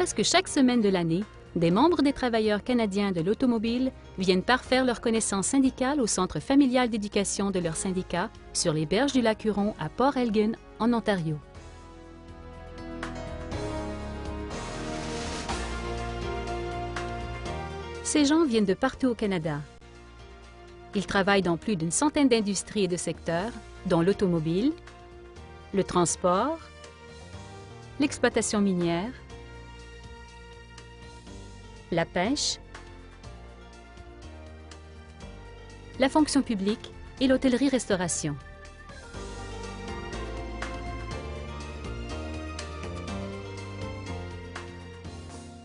presque chaque semaine de l'année, des membres des travailleurs canadiens de l'automobile viennent parfaire leurs connaissances syndicales au Centre familial d'éducation de leur syndicat sur les berges du lac Huron à Port Elgin, en Ontario. Ces gens viennent de partout au Canada. Ils travaillent dans plus d'une centaine d'industries et de secteurs, dont l'automobile, le transport, l'exploitation minière, la pêche, la fonction publique et l'hôtellerie-restauration.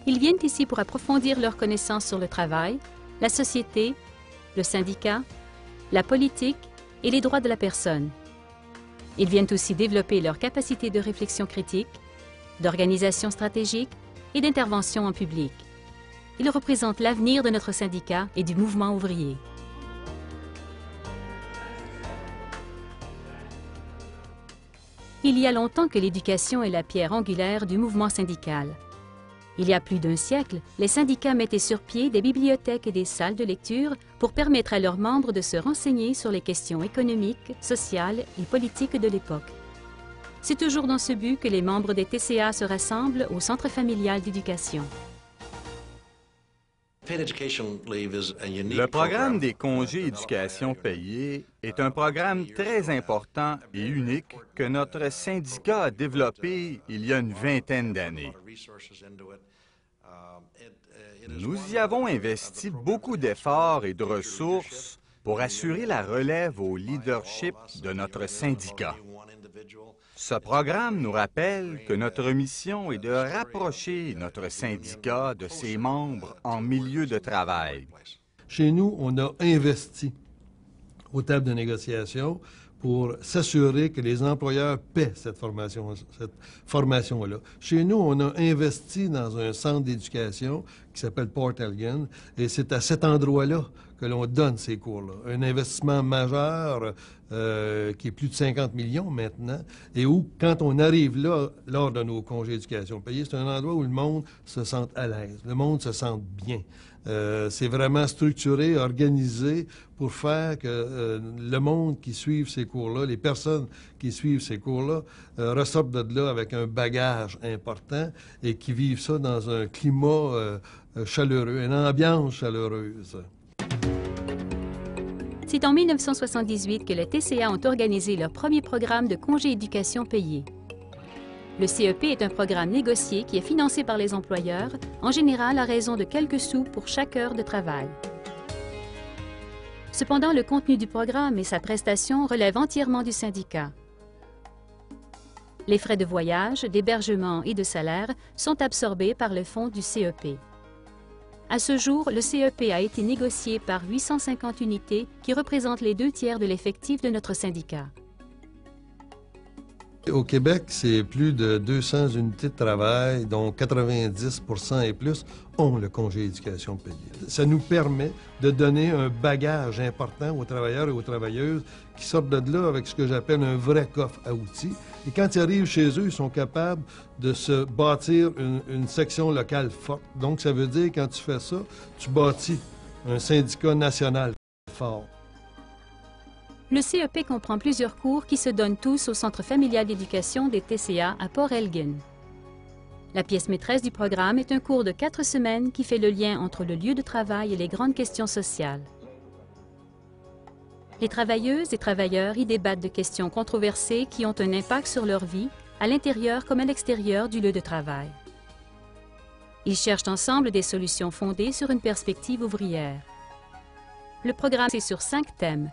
Ils viennent ici pour approfondir leurs connaissances sur le travail, la société, le syndicat, la politique et les droits de la personne. Ils viennent aussi développer leurs capacités de réflexion critique, d'organisation stratégique et d'intervention en public. Ils représentent l'avenir de notre syndicat et du mouvement ouvrier. Il y a longtemps que l'éducation est la pierre angulaire du mouvement syndical. Il y a plus d'un siècle, les syndicats mettaient sur pied des bibliothèques et des salles de lecture pour permettre à leurs membres de se renseigner sur les questions économiques, sociales et politiques de l'époque. C'est toujours dans ce but que les membres des TCA se rassemblent au Centre familial d'éducation. Le programme des congés éducation payés est un programme très important et unique que notre syndicat a développé il y a une vingtaine d'années. Nous y avons investi beaucoup d'efforts et de ressources pour assurer la relève au leadership de notre syndicat. Ce programme nous rappelle que notre mission est de rapprocher notre syndicat de ses membres en milieu de travail. Chez nous, on a investi aux tables de négociation pour s'assurer que les employeurs paient cette formation-là. Chez nous, on a investi dans un centre d'éducation qui s'appelle Port Elgin, et c'est à cet endroit-là que l'on donne ces cours-là. Un investissement majeur qui est plus de 50 millions maintenant, et où, quand on arrive là, lors de nos congés d'éducation payés, c'est un endroit où le monde se sent à l'aise, le monde se sent bien. C'est vraiment structuré, organisé pour faire que le monde qui suit ces cours-là, les personnes qui suivent ces cours-là, ressortent de là avec un bagage important et qui vivent ça dans un climat chaleureux, une ambiance chaleureuse. C'est en 1978 que les TCA ont organisé leur premier programme de congés éducation payés. Le CEP est un programme négocié qui est financé par les employeurs, en général à raison de quelques sous pour chaque heure de travail. Cependant, le contenu du programme et sa prestation relèvent entièrement du syndicat. Les frais de voyage, d'hébergement et de salaire sont absorbés par le fonds du CEP. À ce jour, le CEP a été négocié par 850 unités qui représentent les 2/3 de l'effectif de notre syndicat. Au Québec, c'est plus de 200 unités de travail, dont 90% et plus ont le congé d'éducation payé. Ça nous permet de donner un bagage important aux travailleurs et aux travailleuses qui sortent de là avec ce que j'appelle un vrai coffre à outils. Et quand ils arrivent chez eux, ils sont capables de se bâtir une section locale forte. Donc, ça veut dire, quand tu fais ça, tu bâtis un syndicat national fort. Le CEP comprend plusieurs cours qui se donnent tous au Centre familial d'éducation des TCA à Port Elgin. La pièce maîtresse du programme est un cours de 4 semaines qui fait le lien entre le lieu de travail et les grandes questions sociales. Les travailleuses et travailleurs y débattent de questions controversées qui ont un impact sur leur vie, à l'intérieur comme à l'extérieur du lieu de travail. Ils cherchent ensemble des solutions fondées sur une perspective ouvrière. Le programme est sur 5 thèmes: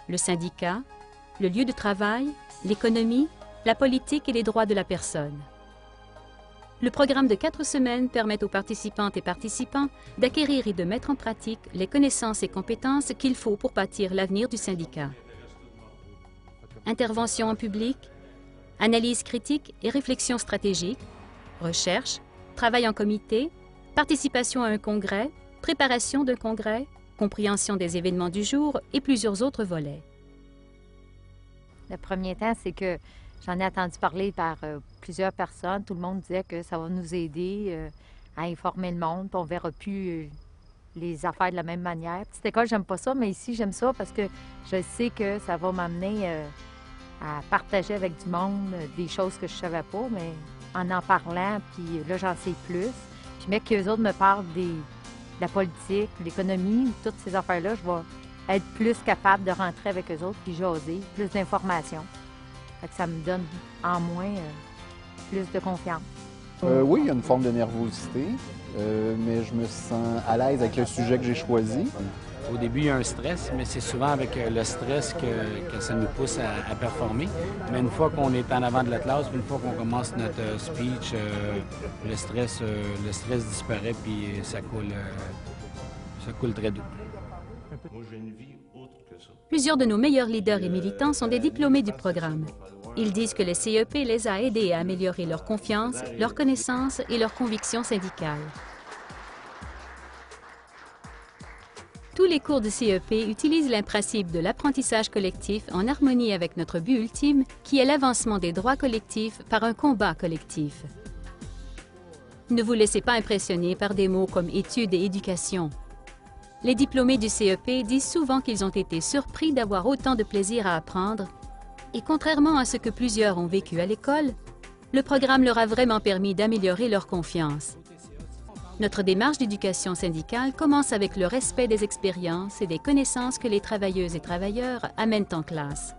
le syndicat, le lieu de travail, l'économie, la politique et les droits de la personne. Le programme de 4 semaines permet aux participantes et participants d'acquérir et de mettre en pratique les connaissances et compétences qu'il faut pour bâtir l'avenir du syndicat. Intervention en public, analyse critique et réflexion stratégique, recherche, travail en comité, participation à un congrès, préparation d'un congrès, compréhension des événements du jour et plusieurs autres volets. Le premier temps, c'est que j'en ai entendu parler par plusieurs personnes. Tout le monde disait que ça va nous aider à informer le monde, puis on ne verra plus les affaires de la même manière. Petite école, j'aime pas ça, mais ici, j'aime ça parce que je sais que ça va m'amener à partager avec du monde des choses que je savais pas, mais en parlant, puis là, j'en sais plus. Puis mais qu'eux autres me parlent de la politique, de l'économie, toutes ces affaires-là, je vais être plus capable de rentrer avec eux autres puis jaser, plus d'informations. Fait que ça me donne en moins plus de confiance. Oui, il y a une forme de nervosité, mais je me sens à l'aise avec le sujet que j'ai choisi. Au début, il y a un stress, mais c'est souvent avec le stress que ça nous pousse à performer. Mais une fois qu'on est en avant de la classe, une fois qu'on commence notre speech, le stress disparaît puis ça coule très doux. Moi, j'ai une vie autre que ça. Plusieurs de nos meilleurs leaders et militants sont des diplômés du programme. Ils disent que le CEP les a aidés à améliorer leur confiance, leur connaissance et leurs convictions syndicales. Tous les cours de CEP utilisent le principe de l'apprentissage collectif en harmonie avec notre but ultime, qui est l'avancement des droits collectifs par un combat collectif. Ne vous laissez pas impressionner par des mots comme études et éducation. Les diplômés du CEP disent souvent qu'ils ont été surpris d'avoir autant de plaisir à apprendre, et contrairement à ce que plusieurs ont vécu à l'école, le programme leur a vraiment permis d'améliorer leur confiance. Notre démarche d'éducation syndicale commence avec le respect des expériences et des connaissances que les travailleuses et travailleurs amènent en classe.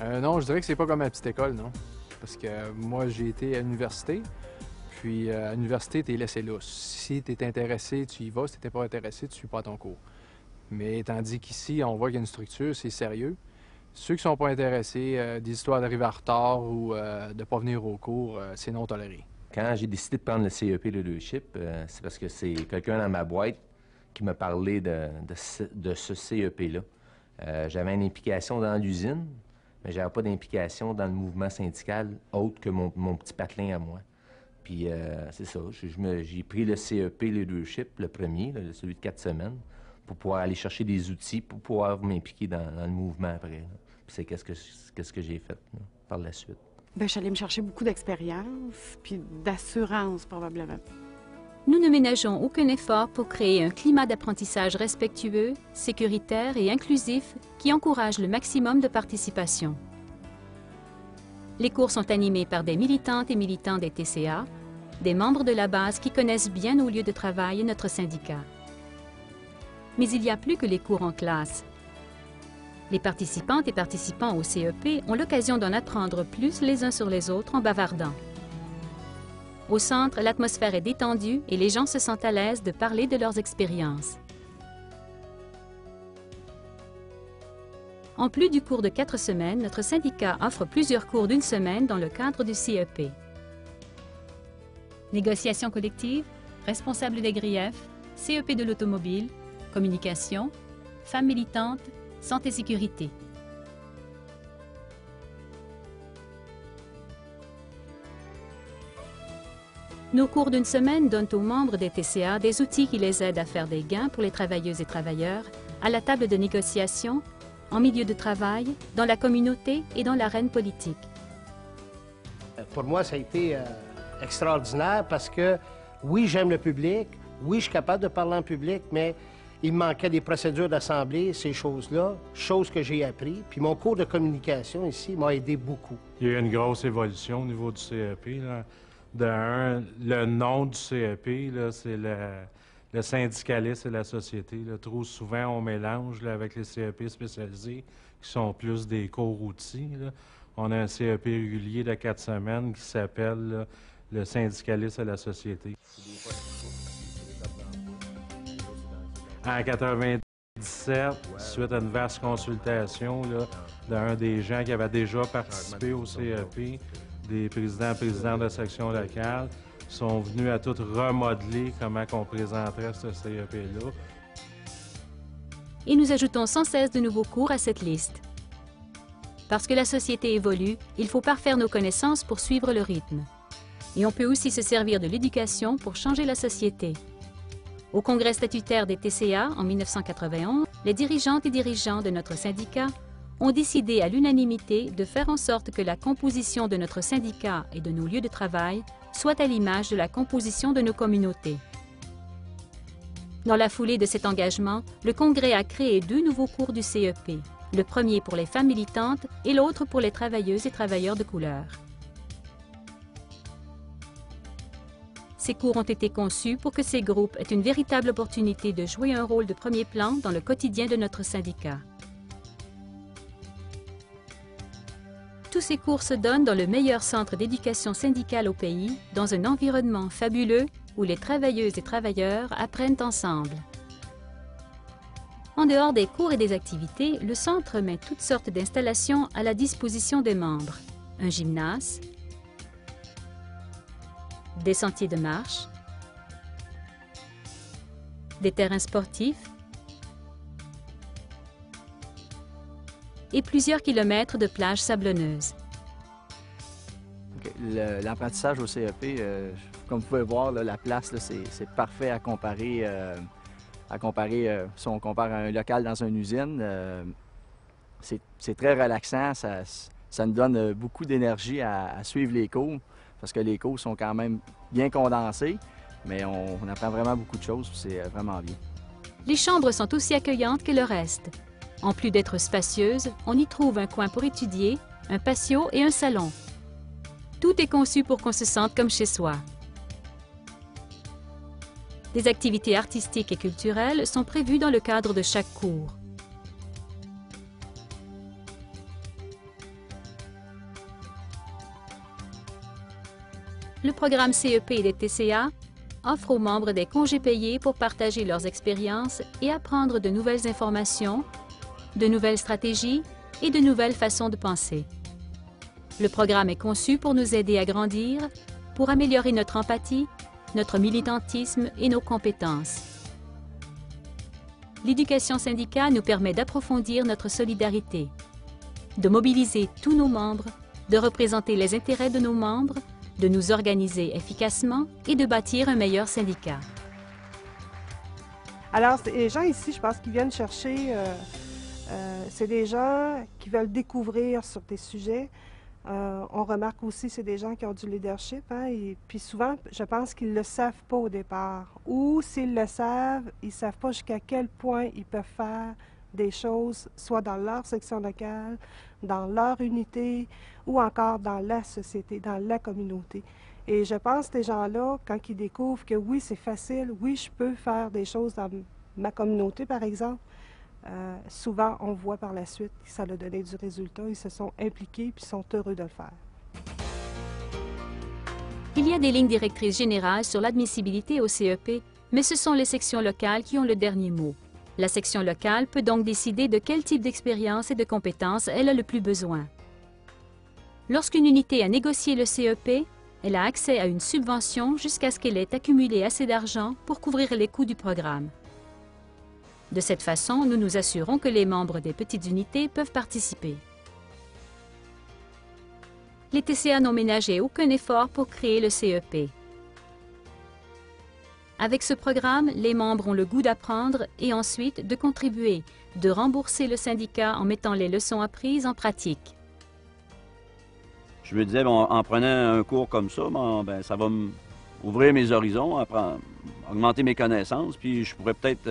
Non, je dirais que c'est pas comme à petite école, non. Parce que moi, j'ai été à l'université, puis à l'université, t'es laissé lousse. Si t'es intéressé, tu y vas. Si t'es pas intéressé, tu suis pas ton cours. Mais tandis qu'ici, on voit qu'il y a une structure, c'est sérieux. Ceux qui sont pas intéressés, des histoires d'arriver en retard ou de pas venir au cours, c'est non toléré. Quand j'ai décidé de prendre le CEP Leadership, c'est parce que c'est quelqu'un dans ma boîte qui m'a parlé de ce CEP-là. J'avais une implication dans l'usine, mais j'avais pas d'implication dans le mouvement syndical autre que mon petit patelin à moi. Puis c'est ça, j'ai pris le CEP Leadership, le premier, là, celui de 4 semaines, pour pouvoir aller chercher des outils pour pouvoir m'impliquer dans le mouvement après. Là. Puis c'est qu'est-ce que j'ai fait là, par la suite. Bien, je suis allée me chercher beaucoup d'expérience, puis d'assurance, probablement. Nous ne ménageons aucun effort pour créer un climat d'apprentissage respectueux, sécuritaire et inclusif qui encourage le maximum de participation. Les cours sont animés par des militantes et militants des TCA, des membres de la base qui connaissent bien nos lieux de travail et notre syndicat. Mais il y a plus que les cours en classe. Les participantes et participants au CEP ont l'occasion d'en apprendre plus les uns sur les autres en bavardant. Au centre, l'atmosphère est détendue et les gens se sentent à l'aise de parler de leurs expériences. En plus du cours de 4 semaines, notre syndicat offre plusieurs cours d'1 semaine dans le cadre du CEP. Négociation collective, responsable des griefs, CEP de l'automobile, communication, femmes militantes, santé-sécurité. Nos cours d'1 semaine donnent aux membres des TCA des outils qui les aident à faire des gains pour les travailleuses et travailleurs, à la table de négociation, en milieu de travail, dans la communauté et dans l'arène politique. Pour moi, ça a été extraordinaire parce que, oui, j'aime le public, oui, je suis capable de parler en public, mais il me manquait des procédures d'assemblée, ces choses-là, choses que j'ai appris. Puis mon cours de communication ici m'a aidé beaucoup. Il y a eu une grosse évolution au niveau du CEP. Là. Le nom du CEP, c'est le syndicalisme et la société. Là. Trop souvent, on mélange là, avec les CEP spécialisés, qui sont plus des cours-outils. On a un CEP régulier de 4 semaines qui s'appelle le syndicalisme et la société. En 1997, suite à une vaste consultation d'un des gens qui avait déjà participé au CEP, des présidents de section locale, sont venus à tout remodeler comment on présenterait ce CEP-là. Et nous ajoutons sans cesse de nouveaux cours à cette liste. Parce que la société évolue, il faut parfaire nos connaissances pour suivre le rythme. Et on peut aussi se servir de l'éducation pour changer la société. Au congrès statutaire des TCA en 1991, les dirigeantes et dirigeants de notre syndicat ont décidé à l'unanimité de faire en sorte que la composition de notre syndicat et de nos lieux de travail soit à l'image de la composition de nos communautés. Dans la foulée de cet engagement, le Congrès a créé 2 nouveaux cours du CEP, le premier pour les femmes militantes et l'autre pour les travailleuses et travailleurs de couleur. Ces cours ont été conçus pour que ces groupes aient une véritable opportunité de jouer un rôle de premier plan dans le quotidien de notre syndicat. Tous ces cours se donnent dans le meilleur centre d'éducation syndicale au pays, dans un environnement fabuleux où les travailleuses et travailleurs apprennent ensemble. En dehors des cours et des activités, le centre met toutes sortes d'installations à la disposition des membres. Un gymnase, des sentiers de marche, des terrains sportifs et plusieurs kilomètres de plages sablonneuses. L'apprentissage au CEP, comme vous pouvez voir, là, la place, c'est parfait à comparer, si on compare à un local dans une usine. C'est très relaxant, ça nous donne beaucoup d'énergie à suivre les cours, parce que les cours sont quand même bien condensés, mais on apprend vraiment beaucoup de choses, c'est vraiment bien. Les chambres sont aussi accueillantes que le reste. En plus d'être spacieuses, on y trouve un coin pour étudier, un patio et un salon. Tout est conçu pour qu'on se sente comme chez soi. Des activités artistiques et culturelles sont prévues dans le cadre de chaque cours. Le programme CEP et des TCA offre aux membres des congés payés pour partager leurs expériences et apprendre de nouvelles informations, de nouvelles stratégies et de nouvelles façons de penser. Le programme est conçu pour nous aider à grandir, pour améliorer notre empathie, notre militantisme et nos compétences. L'éducation syndicale nous permet d'approfondir notre solidarité, de mobiliser tous nos membres, de représenter les intérêts de nos membres, de nous organiser efficacement et de bâtir un meilleur syndicat. Alors, les gens ici, je pense qu'ils viennent chercher, c'est des gens qui veulent découvrir sur des sujets. On remarque aussi, c'est des gens qui ont du leadership, hein, et puis souvent, je pense qu'ils ne le savent pas au départ. Ou s'ils le savent, ils ne savent pas jusqu'à quel point ils peuvent faire des choses, soit dans leur section locale, dans leur unité, ou encore dans la société, dans la communauté. Et je pense que ces gens-là, quand ils découvrent que oui, c'est facile, oui, je peux faire des choses dans ma communauté, par exemple, souvent, on voit par la suite que ça a donné du résultat. Ils se sont impliqués puis sont heureux de le faire. Il y a des lignes directrices générales sur l'admissibilité au CEP, mais ce sont les sections locales qui ont le dernier mot. La section locale peut donc décider de quel type d'expérience et de compétences elle a le plus besoin. Lorsqu'une unité a négocié le CEP, elle a accès à une subvention jusqu'à ce qu'elle ait accumulé assez d'argent pour couvrir les coûts du programme. De cette façon, nous nous assurons que les membres des petites unités peuvent participer. Les TCA n'ont ménagé aucun effort pour créer le CEP. Avec ce programme, les membres ont le goût d'apprendre et ensuite de contribuer, de rembourser le syndicat en mettant les leçons apprises en pratique. Je me disais, bon, en prenant un cours comme ça, ben, ça va ouvrir mes horizons, augmenter mes connaissances, puis je pourrais peut-être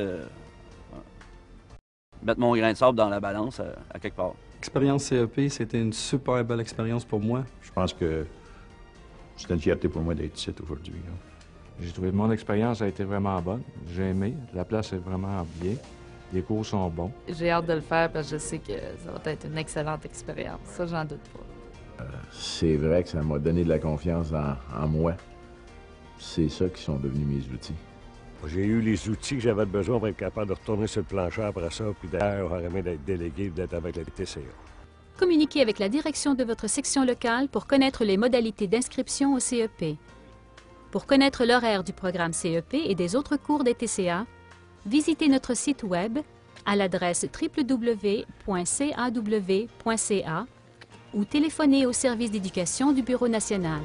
mettre mon grain de sable dans la balance à quelque part. L'expérience CEP, c'était une super belle expérience pour moi. Je pense que c'est une fierté pour moi d'être ici aujourd'hui. J'ai trouvé que mon expérience a été vraiment bonne. J'ai aimé. La place est vraiment bien. Les cours sont bons. J'ai hâte de le faire parce que je sais que ça va être une excellente expérience. Ça, j'en doute pas. C'est vrai que ça m'a donné de la confiance en moi. C'est ça qui sont devenus mes outils. J'ai eu les outils que j'avais besoin pour être capable de retourner sur le plancher après ça, puis d'ailleurs, j'aurais aimé d'être délégué, d'être avec la TCA. Communiquez avec la direction de votre section locale pour connaître les modalités d'inscription au CEP. Pour connaître l'horaire du programme CEP et des autres cours des TCA, visitez notre site web à l'adresse www.caw.ca ou téléphonez au service d'éducation du Bureau national.